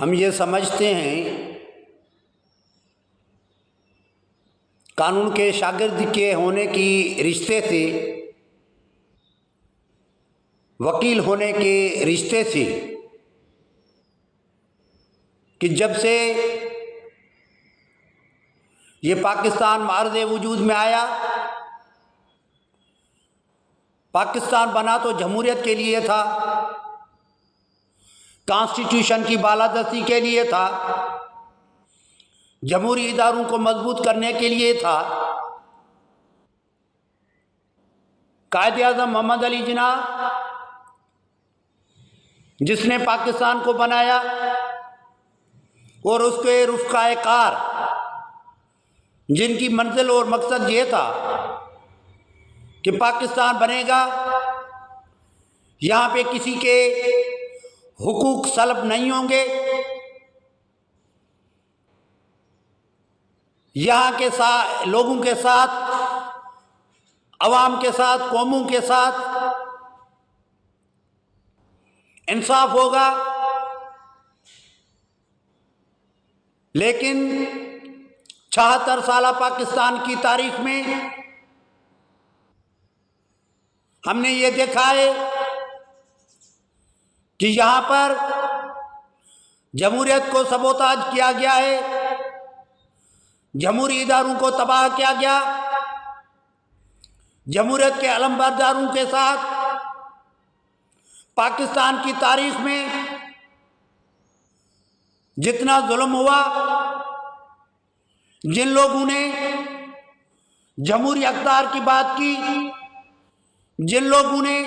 ہم یہ سمجھتے ہیں قانون کے شاگرد کے ہونے کی رشتے سے، وکیل ہونے کے رشتے سے، کہ جب سے یہ پاکستان معرض وجود میں آیا، پاکستان بنا تو جمہوریت کے لیے تھا، کانسٹیٹیوشن کی بالادستی کے لیے تھا، جمہوری اداروں کو مضبوط کرنے کے لیے تھا۔ قائد اعظم محمد علی جناح جس نے پاکستان کو بنایا، اور اس کے رفقائے کار جن کی منزل اور مقصد یہ تھا کہ پاکستان بنے گا، یہاں پہ کسی کے حقوق سلب نہیں ہوں گے، یہاں کے لوگوں کے ساتھ، عوام کے ساتھ، قوموں کے ساتھ انصاف ہوگا۔ لیکن 76 سالہ پاکستان کی تاریخ میں ہم نے یہ دیکھا ہے کہ یہاں پر جمہوریت کو سبوتاج کیا گیا ہے، جمہوری اداروں کو تباہ کیا گیا، جمہوریت کے علمبرداروں کے ساتھ پاکستان کی تاریخ میں جتنا ظلم ہوا، جن لوگوں نے جمہوری اقدار کی بات کی، جن لوگوں نے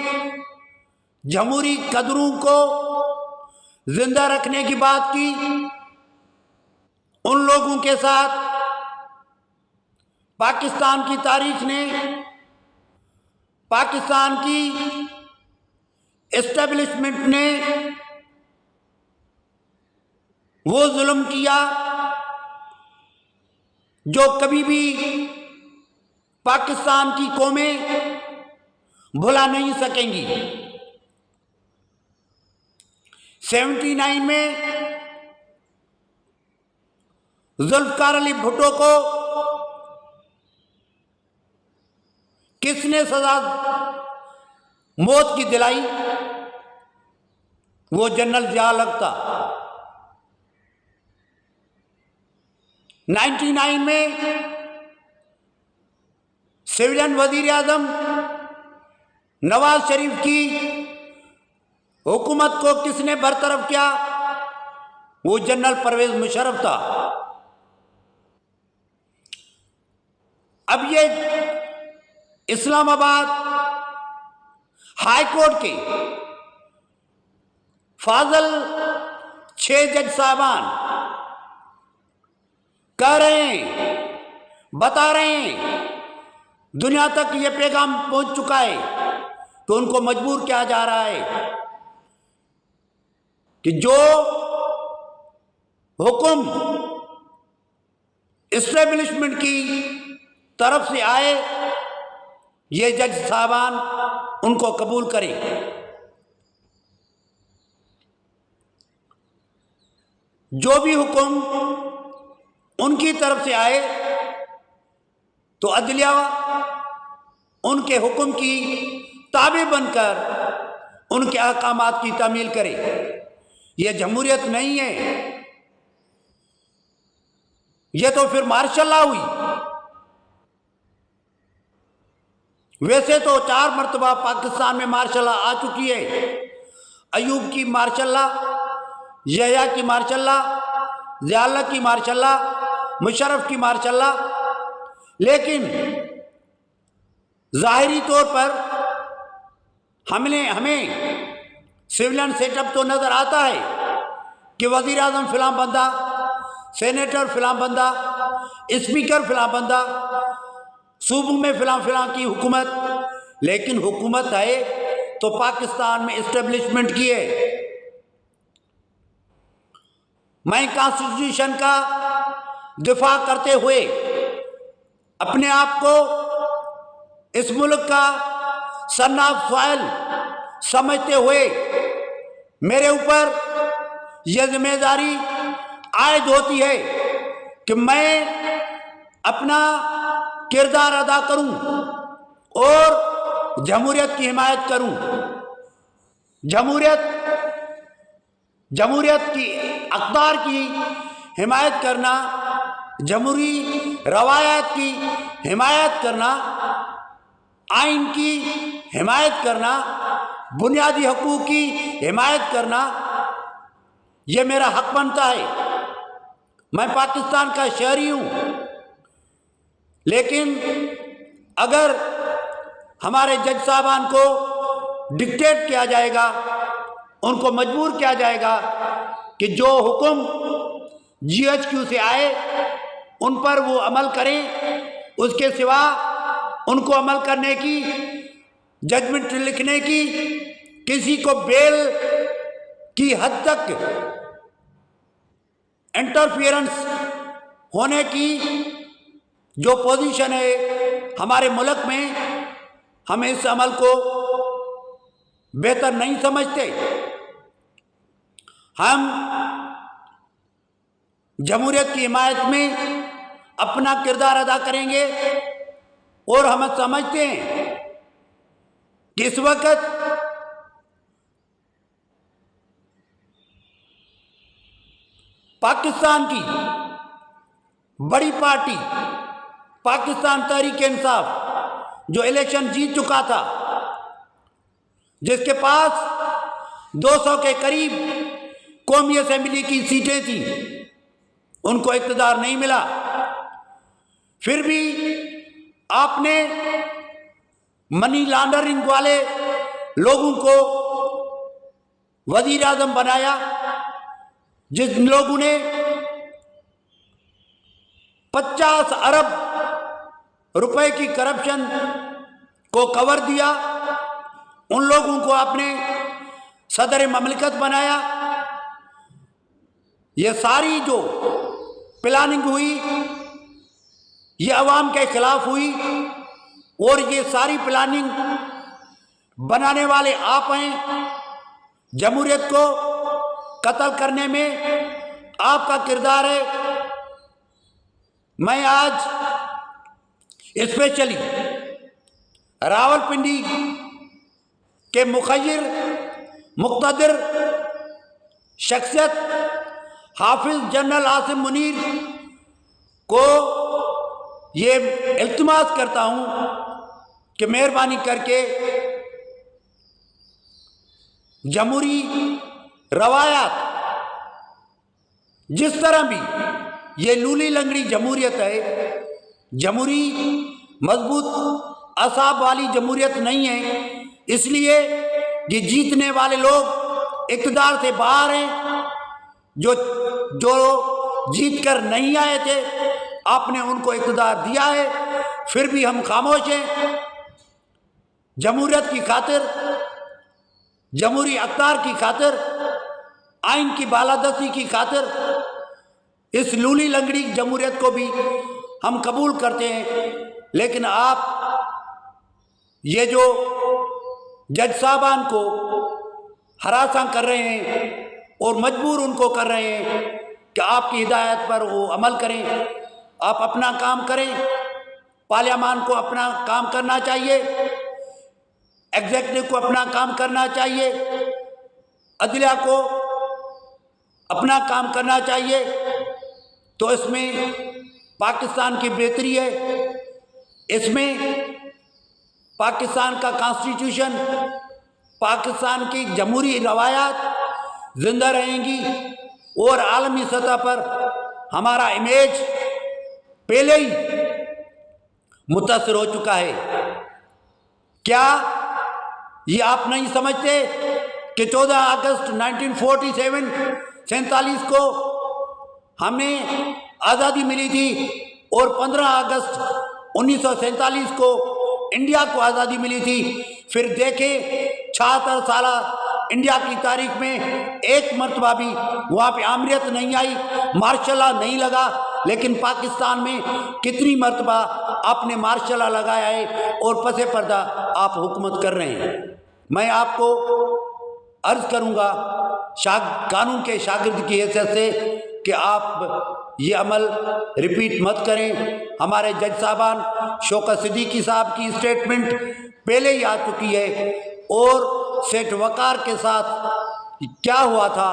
جمہوری قدروں کو زندہ رکھنے کی بات کی، ان لوگوں کے ساتھ پاکستان کی تاریخ نے، پاکستان کی اسٹیبلشمنٹ نے وہ ظلم کیا جو کبھی بھی پاکستان کی قومیں بھلا نہیں سکیں گی۔ 79 میں ذوالفقار علی بھٹو کو کس نے سزا موت کی دلائی؟ وہ جنرل ضیاء الحق تھا۔ 99 میں سویلین وزیر اعظم نواز شریف کی حکومت کو کس نے برطرف کیا؟ وہ جنرل پرویز مشرف تھا۔ اب یہ اسلام آباد ہائی کورٹ کے فاضل 6 جج صاحبان کہہ رہے ہیں، بتا رہے ہیں، دنیا تک یہ پیغام پہنچ چکا ہے تو ان کو مجبور کیا جا رہا ہے کہ جو حکم اسٹیبلشمنٹ کی طرف سے آئے، یہ جج صاحبان ان کو قبول کریں۔ جو بھی حکم ان کی طرف سے آئے تو عدلیہ ان کے حکم کی تابع بن کر ان کے احکامات کی تعمیل کرے۔ یہ جمہوریت نہیں ہے، یہ تو پھر مارشل لا ہوئی۔ ویسے تو 4 مرتبہ پاکستان میں مارشل لا آ چکی ہے، ایوب کی مارشل لا، یحییٰ کی مارشل لا، ضیاء الحق کی مارشل لا، مشرف کی مارشل لا، لیکن ظاہری طور پر ہمیں سویلین سیٹ اپ تو نظر آتا ہے کہ وزیر اعظم فلاں بندہ، سینیٹر فلاں بندہ، اسپیکر فلاں بندہ، صوبوں میں فلاں فلاں کی حکومت، لیکن حکومت ہے تو پاکستان میں اسٹیبلشمنٹ کی ہے۔ میں کانسٹیٹیوشن کا دفاع کرتے ہوئے اپنے آپ کو اس ملک کا صنع فاعل سمجھتے ہوئے میرے اوپر یہ ذمہ داری عائد ہوتی ہے کہ میں اپنا کردار ادا کروں اور جمہوریت کی حمایت کروں. جمہوریت کی اقدار کی حمایت کرنا، جمہوری روایات کی حمایت کرنا، آئین کی حمایت کرنا، بنیادی حقوق کی حمایت کرنا، یہ میرا حق بنتا ہے. میں پاکستان کا شہری ہوں، لیکن اگر ہمارے جج صاحبان کو ڈکٹیٹ کیا جائے گا، ان کو مجبور کیا جائے گا کہ جو حکم جی ایچ کیو سے آئے ان پر وہ عمل کریں، اس کے سوا ان کو عمل کرنے کی، ججمنٹ لکھنے کی، کسی کو بیل کی حد تک انٹرفیئرنس ہونے کی جو پوزیشن ہے ہمارے ملک میں، ہم اس عمل کو بہتر نہیں سمجھتے. ہم جمہوریت کی حمایت میں اپنا کردار ادا کریں گے اور ہم سمجھتے ہیں کہ اس وقت پاکستان کی بڑی پارٹی پاکستان تحریک انصاف جو الیکشن جیت چکا تھا، جس کے پاس 200 کے قریب قومی اسمبلی کی سیٹیں تھیں، ان کو اقتدار نہیں ملا. پھر بھی آپ نے منی لانڈرنگ والے لوگوں کو وزیر اعظم بنایا، جس لوگوں نے 50 ارب روپے کی کرپشن کو کور دیا، ان لوگوں کو آپ نے صدر مملکت بنایا. یہ ساری جو پلاننگ ہوئی یہ عوام کے خلاف ہوئی، اور یہ ساری پلاننگ بنانے والے آپ ہیں. جمہوریت کو قتل کرنے میں آپ کا کردار ہے. میں آج اسپیشلی راولپنڈی کے مخیر مقتدر شخصیت حافظ جنرل عاصم منیر کو یہ التماس کرتا ہوں کہ مہربانی کر کے جمہوری روایات، جس طرح بھی یہ لولی لنگڑی جمہوریت ہے، جمہوری مضبوط اعصاب والی جمہوریت نہیں ہے. اس لیے یہ جیتنے والے لوگ اقتدار سے باہر ہیں، جو جیت کر نہیں آئے تھے آپ نے ان کو اقتدار دیا ہے. پھر بھی ہم خاموش ہیں. جمہوریت کی خاطر، جمہوری اقدار کی خاطر، آئین کی بالادستی کی خاطر اس لولی لنگڑی جمہوریت کو بھی ہم قبول کرتے ہیں. لیکن آپ یہ جو جج صاحبان کو ہراساں کر رہے ہیں اور مجبور ان کو کر رہے ہیں کہ آپ کی ہدایت پر وہ عمل کریں، آپ اپنا کام کریں. پارلیمان کو اپنا کام کرنا چاہیے، ایگزیکٹو کو اپنا کام کرنا چاہیے، عدلیہ کو اپنا کام کرنا چاہیے. تو اس میں پاکستان کی بہتری ہے، اس میں پاکستان کا کانسٹیٹیوشن، پاکستان کی جمہوری روایات زندہ رہیں گی، اور عالمی سطح پر ہمارا امیج پہلے ہی متاثر ہو چکا ہے. کیا یہ آپ نہیں سمجھتے کہ 14 اگست 1947 کو ہمیں آزادی ملی تھی اور 15 اگست 1947 کو انڈیا کو آزادی ملی تھی؟ پھر دیکھیں 76 سالہ انڈیا کی تاریخ میں ایک مرتبہ بھی وہاں پہ آمریت نہیں آئی، مارشل لا نہیں لگا. لیکن پاکستان میں کتنی مرتبہ آپ نے مارشل لا لگایا ہے اور پس پردہ آپ حکومت کر رہے ہیں. میں آپ کو عرض کروں گا قانون کے شاگرد کی حیثیت سے کہ آپ یہ عمل ریپیٹ مت کریں۔ ہمارے جج صاحبان شوکت صدیقی صاحب کی اسٹیٹمنٹ پہلے ہی آ چکی ہے، اور سیٹ وقار کے ساتھ کیا ہوا تھا،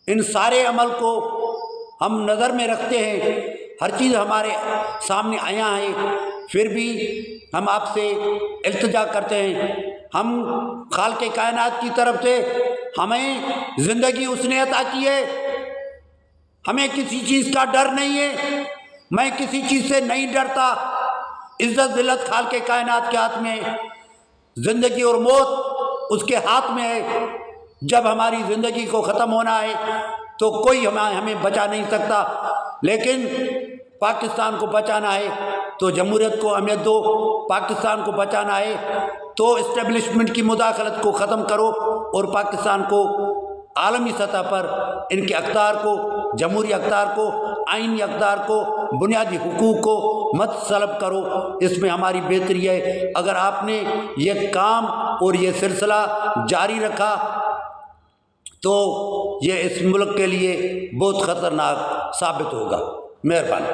ان سارے عمل کو ہم نظر میں رکھتے ہیں، ہر چیز ہمارے سامنے آیا ہے، پھر بھی ہم آپ سے التجا کرتے ہیں۔ ہم خالق کائنات کی طرف سے ہمیں زندگی اس نے عطا کی ہے، ہمیں کسی چیز کا ڈر نہیں ہے، میں کسی چیز سے نہیں ڈرتا۔ عزت ذلت خالق کائنات کے ہاتھ میں، زندگی اور موت اس کے ہاتھ میں ہے۔ جب ہماری زندگی کو ختم ہونا ہے تو کوئی ہمیں بچا نہیں سکتا، لیکن پاکستان کو بچانا ہے تو جمہوریت کو اہمیت دو، پاکستان کو بچانا ہے تو اسٹیبلشمنٹ کی مداخلت کو ختم کرو، اور پاکستان کو عالمی سطح پر ان کے اقدار کو، جمہوری اقدار کو، آئینی اقدار کو، بنیادی حقوق کو مت سلب کرو۔ اس میں ہماری بہتری ہے۔ اگر آپ نے یہ کام اور یہ سلسلہ جاری رکھا تو یہ اس ملک کے لیے بہت خطرناک ثابت ہوگا۔ مہربانی۔